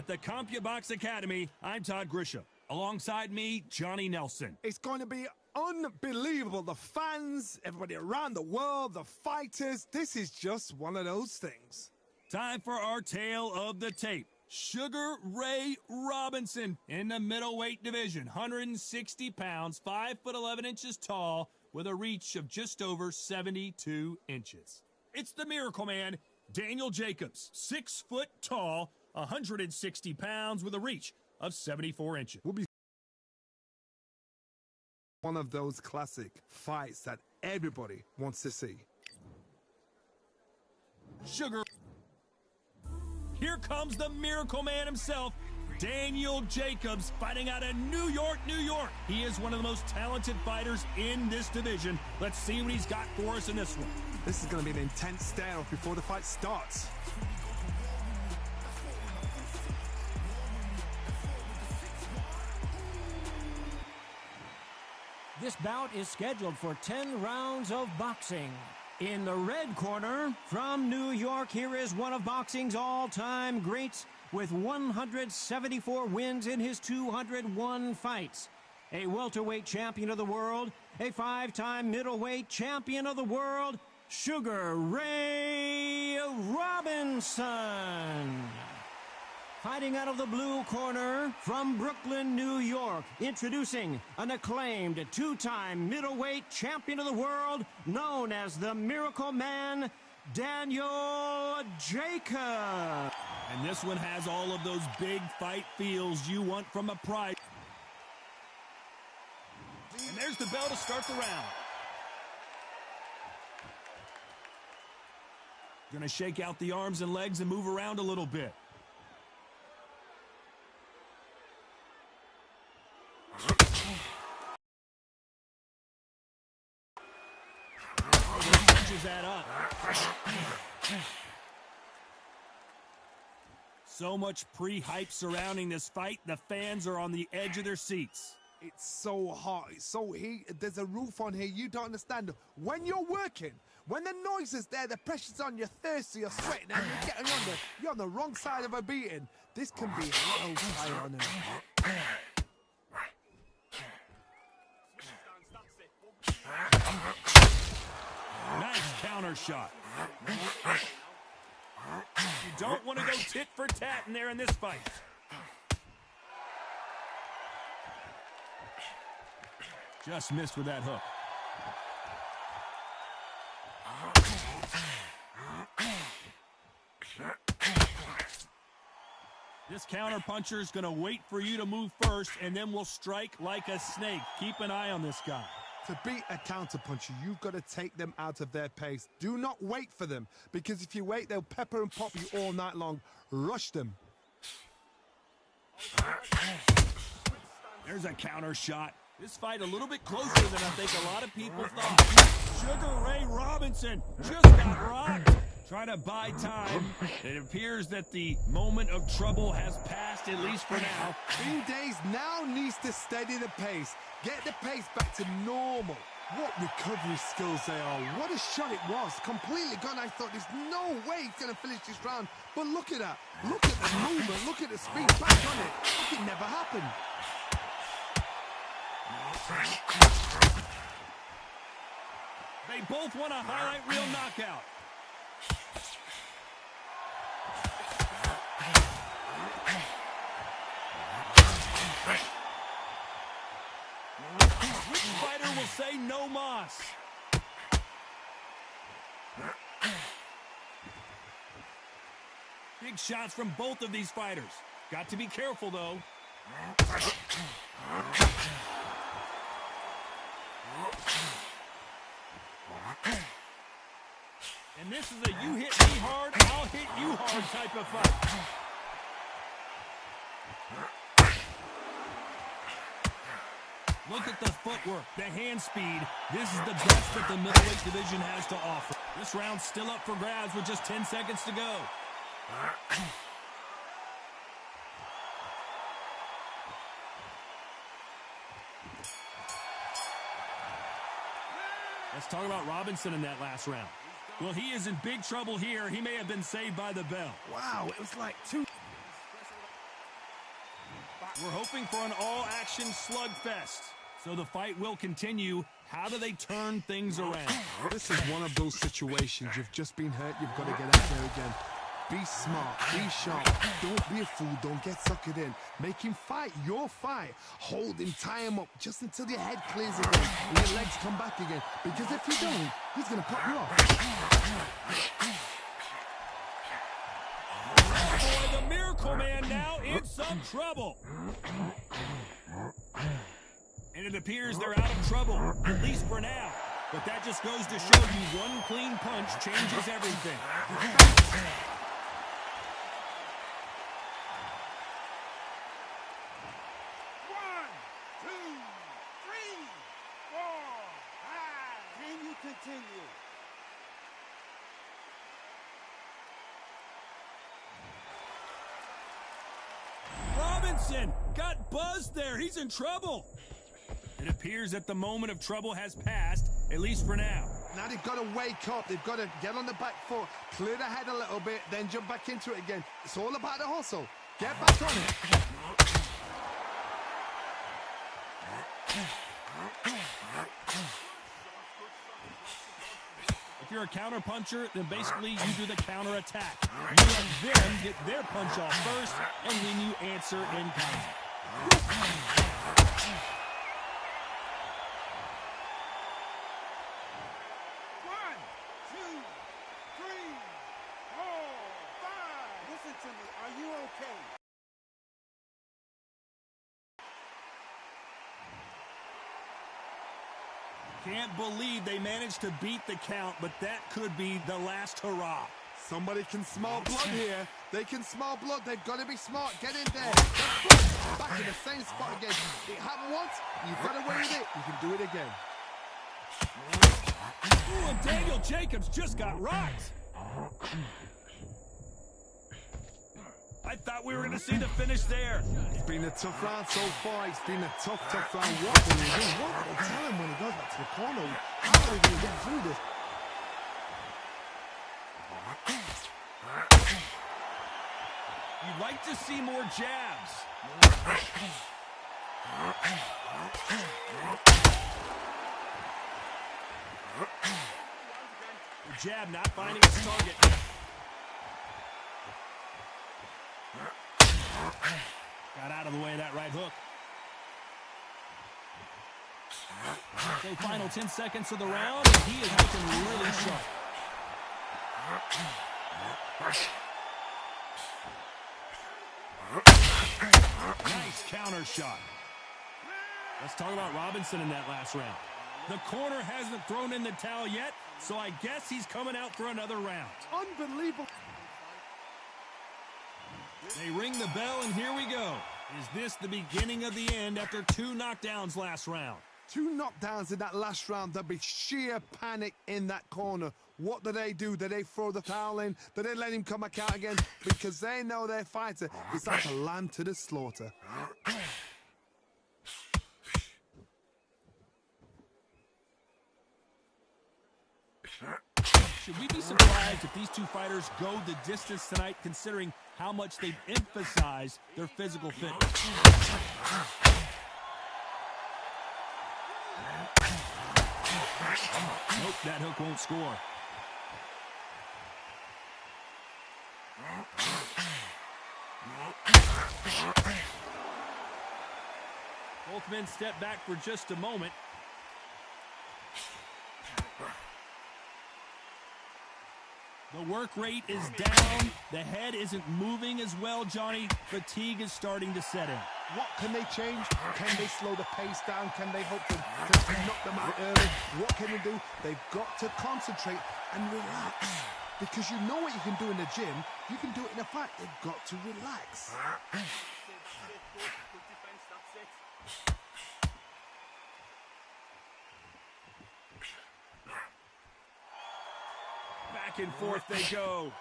At the CompuBox Academy, I'm Todd Grisham. Alongside me, Johnny Nelson. It's going to be unbelievable. The fans, everybody around the world, the fighters. This is just one of those things. Time for our tale of the tape. Sugar Ray Robinson in the middleweight division. 160 pounds, 5'11" tall, with a reach of just over 72 inches. It's the Miracle Man, Daniel Jacobs. 6 foot tall, 160 pounds, with a reach of 74 inches. Will be one of those classic fights that everybody wants to see. Sugar. Here comes the Miracle Man himself, Daniel Jacobs, fighting out of New York, New York. He is one of the most talented fighters in this division. Let's see what he's got for us in this one. This is going to be an intense standoff before the fight starts. This bout is scheduled for 10 rounds of boxing. In the red corner, from New York, here is one of boxing's all-time greats with 174 wins in his 201 fights. A welterweight champion of the world, a 5-time middleweight champion of the world, Sugar Ray Robinson. Fighting out of the blue corner, from Brooklyn, New York, introducing an acclaimed 2-time middleweight champion of the world, known as the Miracle Man, Daniel Jacobs. And this one has all of those big fight feels you want from a prize. And there's the bell to start the round. Gonna shake out the arms and legs and move around a little bit. That up. So much pre-hype surrounding this fight, the fans are on the edge of their seats. It's so hot, it's so heat. There's a roof on here you don't understand. When you're working, when the noise is there, the pressure's on, you're thirsty, you're sweating, and you're on the wrong side of a beating. This can be hellfire on him. Nice counter shot. You don't want to go tit for tat in there in this fight. Just missed with that hook. This counter puncher is going to wait for you to move first, and then will strike like a snake. Keep an eye on this guy. To beat a counterpuncher, you've got to take them out of their pace. Do not wait for them, because if you wait, they'll pepper and pop you all night long. Rush them. There's a counter shot. This fight a little bit closer than I think a lot of people thought. Sugar Ray Robinson just got rocked. Trying to buy time. It appears that the moment of trouble has passed, at least for now. King Days now needs to steady the pace. Get the pace back to normal. What recovery skills they are. What a shot it was. Completely gone. I thought there's no way he's going to finish this round. But look at that. Look at the movement. Look at the speed. Back on it. Like it never happened. They both want a highlight reel knockout. Which fighter will say no mas? Big shots from both of these fighters. Got to be careful, though. And this is a you hit me hard, I'll hit you hard type of fight. Look at the footwork, the hand speed. This is the best that the middleweight division has to offer. This round's still up for grabs with just 10 seconds to go. Let's talk about Robinson in that last round. Well, he is in big trouble here. He may have been saved by the bell. Wow, it was like two. We're hoping for an all-action slugfest. So the fight will continue. How do they turn things around? This is one of those situations. You've just been hurt. You've got to get out there again. Be smart. Be sharp. Don't be a fool. Don't get suckered in. Make him fight your fight. Hold him. Tie him up just until your head clears again and your legs come back again. Because if you don't, he's going to pop you off. Boy, the Miracle Man now in some trouble. And it appears they're out of trouble, at least for now. But that just goes to show you one clean punch changes everything. 1, 2, 3, 4, 5. Can you continue? Robinson got buzzed there. He's in trouble. It appears that the moment of trouble has passed, at least for now. Now they've got to wake up. They've got to get on the back foot, clear the head a little bit, then jump back into it again. It's all about the hustle. Get back on it. If you're a counter puncher, then basically you do the counter attack. You let them get their punch off first, and then you answer in kind. 1, 2, 3, 4, 5. Listen to me. Are you okay? Can't believe they managed to beat the count, but that could be the last hurrah. Somebody can smell blood here. They can smell blood. They've got to be smart. Get in there. Back in the same spot again. It happened once. You've got away with it. You can do it again. Ooh, and Daniel Jacobs just got rocked. I thought we were going to see the finish there. It's been a tough round so far. It's been a tough round. What will he do? What will they tell him when he goes back to the corner? How are we going to get through this? You'd like to see more jabs. The jab not finding its target. Got out of the way of that right hook. Okay, final 10 seconds of the round, and he is looking really sharp. Nice counter shot. Let's talk about Robinson in that last round. The corner hasn't thrown in the towel yet, so I guess he's coming out for another round. Unbelievable. They ring the bell, and here we go. Is this the beginning of the end after 2 knockdowns last round? 2 knockdowns in that last round. There'll be sheer panic in that corner. What do? Do they throw the towel in? Do they let him come back out again? Because they know their fighter is like a lamb to the slaughter. Should we be surprised if these two fighters go the distance tonight, considering how much they've emphasized their physical fitness? Nope, that hook won't score. Both men step back for just a moment. The work rate is down. The head isn't moving as well, Johnny. Fatigue is starting to set in. What can they change? Can they slow the pace down? Can they hope to knock them out early? What can they do? They've got to concentrate and relax. Because you know what you can do in the gym. You can do it in a fight. They've got to relax. Back and forth they go.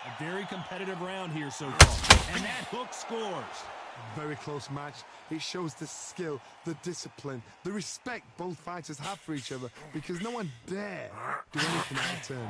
A very competitive round here so far. And that hook scores. Very close match. It shows the skill, the discipline, the respect both fighters have for each other, because no one dare do anything out of turn.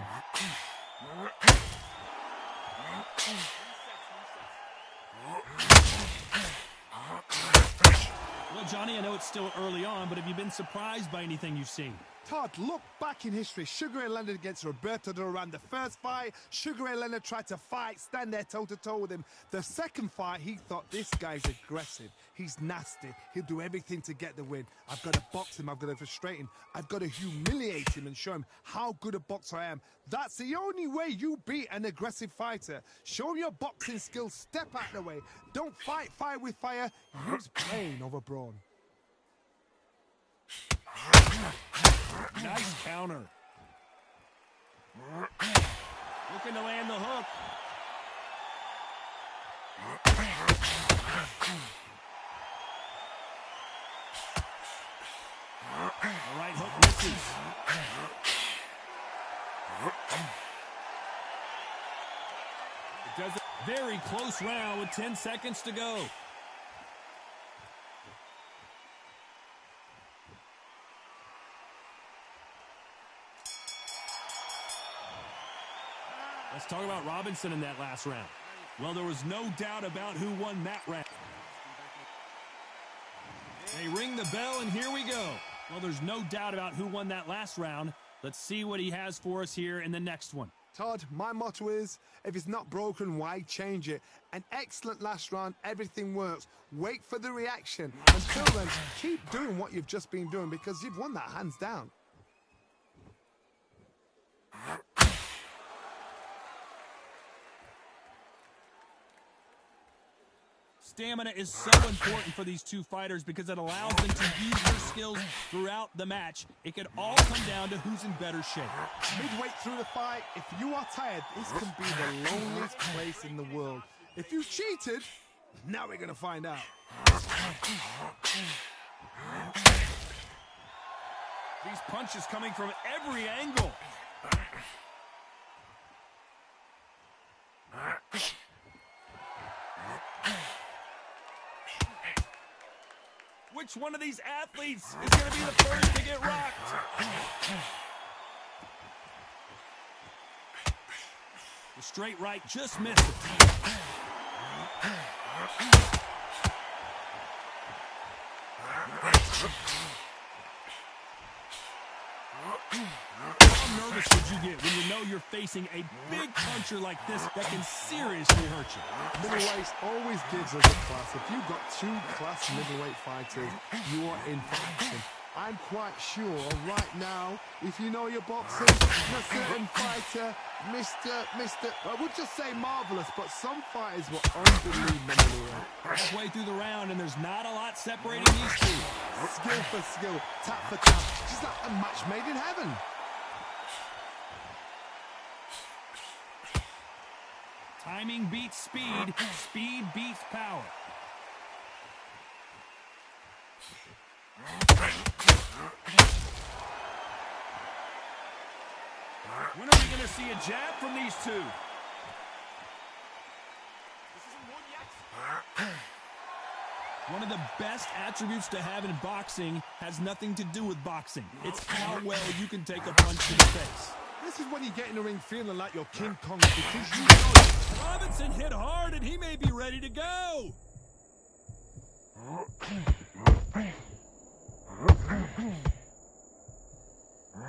Well, Johnny, I know it's still early on, but have you been surprised by anything you've seen? Todd, look back in history. Sugar Ray Leonard against Roberto Duran. The first fight, Sugar Ray Leonard tried to fight, stand there toe-to-toe with him. The second fight, he thought, this guy's aggressive. He's nasty. He'll do everything to get the win. I've got to box him. I've got to frustrate him. I've got to humiliate him and show him how good a boxer I am. That's the only way you beat an aggressive fighter. Show him your boxing skills. Step out of the way. Don't fight fire with fire. Use brain over brawn. Nice counter. Looking to land the hook. The right hook misses. It does a very close round with 10 seconds to go. Let's talk about Robinson in that last round. Well, there was no doubt about who won that round. They ring the bell, and here we go. Well, there's no doubt about who won that last round. Let's see what he has for us here in the next one. Todd, my motto is, if it's not broken, why change it? An excellent last round, everything works. Wait for the reaction. Until then, keep doing what you've just been doing because you've won that hands down. Stamina is so important for these two fighters because it allows them to use their skills throughout the match. It could all come down to who's in better shape. Midway through the fight, if you are tired, this can be the loneliest place in the world. If you cheated, now we're going to find out. These punches coming from every angle. Which one of these athletes is going to be the first to get rocked? The straight right just missed it. How nervous should you get when you know you're facing a big puncher like this that can seriously hurt you? Middleweight always gives us a class. If you've got two class middleweight fighters, you are in for action. I'm quite sure right now, if you know your boxing, a certain fighter, I would just say marvelous, but some fighters were unbelievable. Halfway through the round, and there's not a lot separating these two. Skill for skill, tap for tap, just like a match made in heaven. Timing beats speed, speed beats power. When are we going to see a jab from these two? One of the best attributes to have in boxing has nothing to do with boxing. It's how well you can take a punch to the face. This is when you get in the ring feeling like you're King Kong because you know Robinson hit hard and he may be ready to go.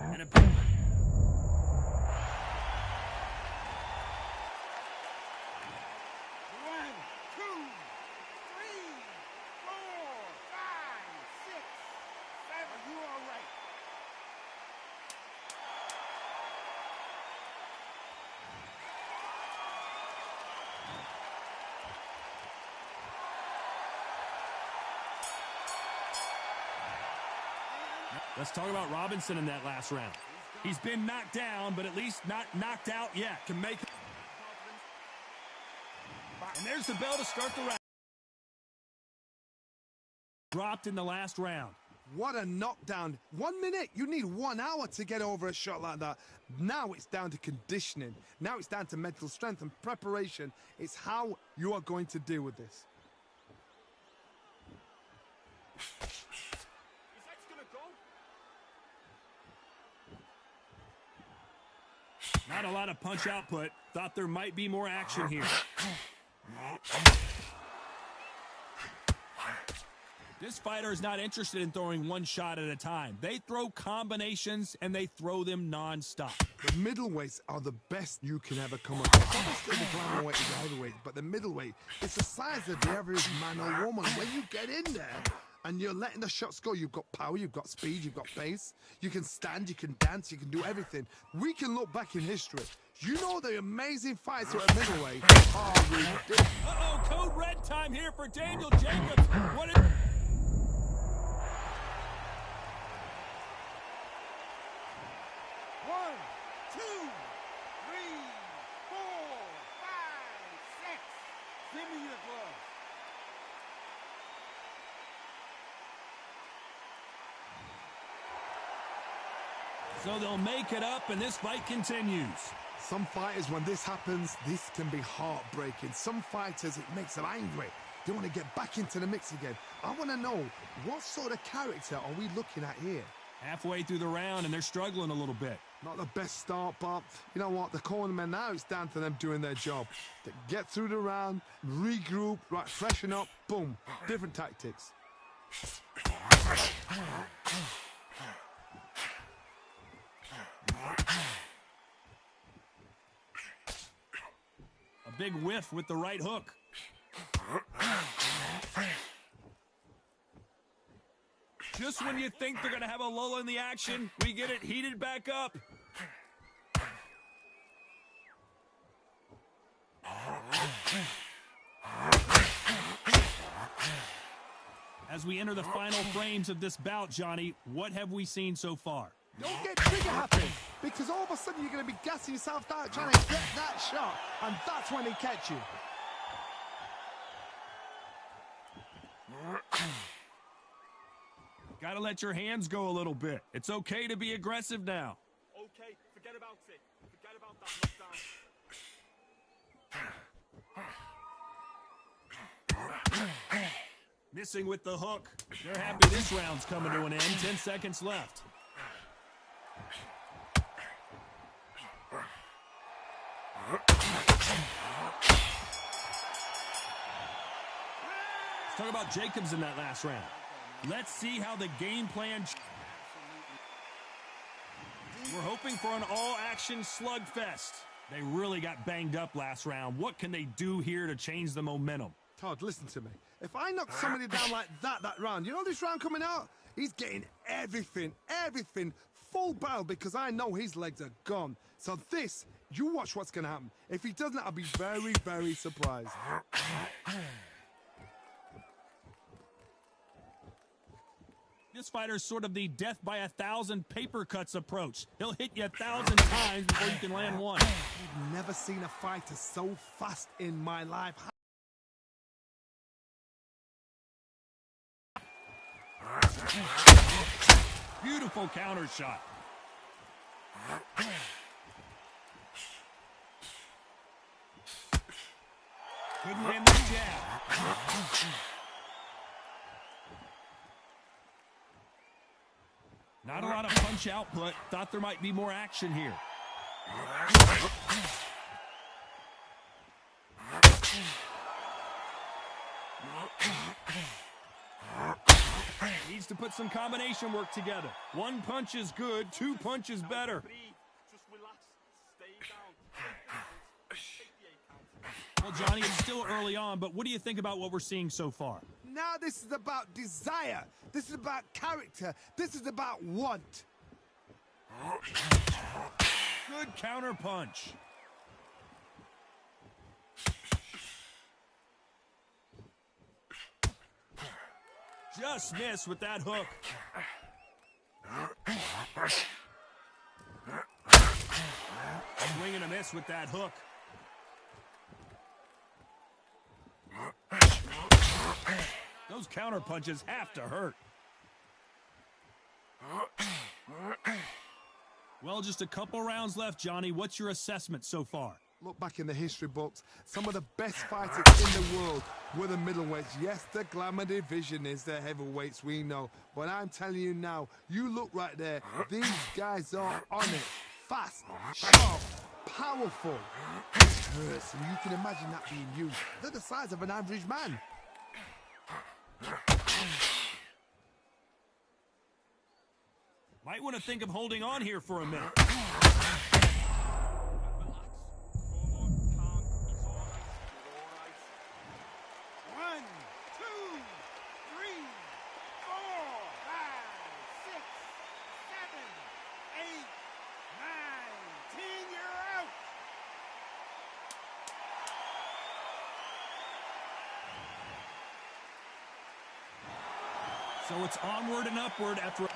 And a Let's talk about Robinson in that last round. He's been knocked down, but at least not knocked out yet. Can make. And there's the bell to start the round. Dropped in the last round. what a knockdown. 1 minute, you need 1 hour to get over a shot like that. Now it's down to conditioning. Now it's down to mental strength and preparation. It's how you are going to deal with this. Not a lot of punch output. Thought there might be more action here. This fighter is not interested in throwing one shot at a time. They throw combinations, and they throw them non-stop. The middleweights are the best you can ever come across. Obviously, the flyweight is the heavyweight, but the middleweight, it's the size of the average man or woman. When you get in there and you're letting the shots go, you've got power, you've got speed, you've got pace. You can stand, you can dance, you can do everything. We can look back in history. You know the amazing fights at middleweight are ridiculous. Uh-oh, code red time here for Daniel Jacobs. What is... One, two, three, four, five, six. Give me your glove. So they'll make it up, and this fight continues. Some fighters, when this happens, this can be heartbreaking. Some fighters, it makes them angry. They want to get back into the mix again. I want to know, what sort of character are we looking at here? Halfway through the round, and they're struggling a little bit. Not the best start, but you know what? The cornermen now, it's down to them doing their job. To get through the round, regroup, right, freshen up, boom. Different tactics. A big whiff with the right hook. Just when you think they're going to have a lull in the action, we get it heated back up. As we enter the final frames of this bout, Johnny, what have we seen so far? Don't get trigger happy, because all of a sudden you're going to be gassing yourself out trying to get that shot, and that's when they catch you. Gotta let your hands go a little bit. It's okay to be aggressive now. Okay, forget about it. Forget about that knockdown. Missing with the hook. They're happy this round's coming to an end. 10 seconds left. Let's talk about Jacobs in that last round. Let's see how the game plan... We're hoping for an all-action slugfest. They really got banged up last round. What can they do here to change the momentum? Todd, listen to me. If I knock somebody down like that round, you know this round coming out? He's getting everything, full barrel, because I know his legs are gone. So this, you watch what's going to happen. If he doesn't, I'll be very, very surprised. This fighter's sort of the death by 1,000 paper cuts approach. He'll hit you 1,000 times before you can land one. I've never seen a fighter so fast in my life. Beautiful counter shot. Couldn't land the jab. Not a lot of punch output. Thought there might be more action here. Needs to put some combination work together. One punch is good, two punches better. Just relax. Stay down. Well, Johnny, it's still early on, but what do you think about what we're seeing so far? Now this is about desire. This is about character. This is about want. Good counter punch. Just missed with that hook. Swing and a miss with that hook. Those counter punches have to hurt. Well, just a couple rounds left, Johnny. What's your assessment so far? Look back in the history books. Some of the best fighters in the world were the middleweights. Yes, the glamour division is the heavyweights, we know. But I'm telling you now, you look right there. These guys are on it. Fast, sharp, powerful. It hurts, and you can imagine that being used. They're the size of an average man. Might want to think of holding on here for a minute. So it's onward and upward after...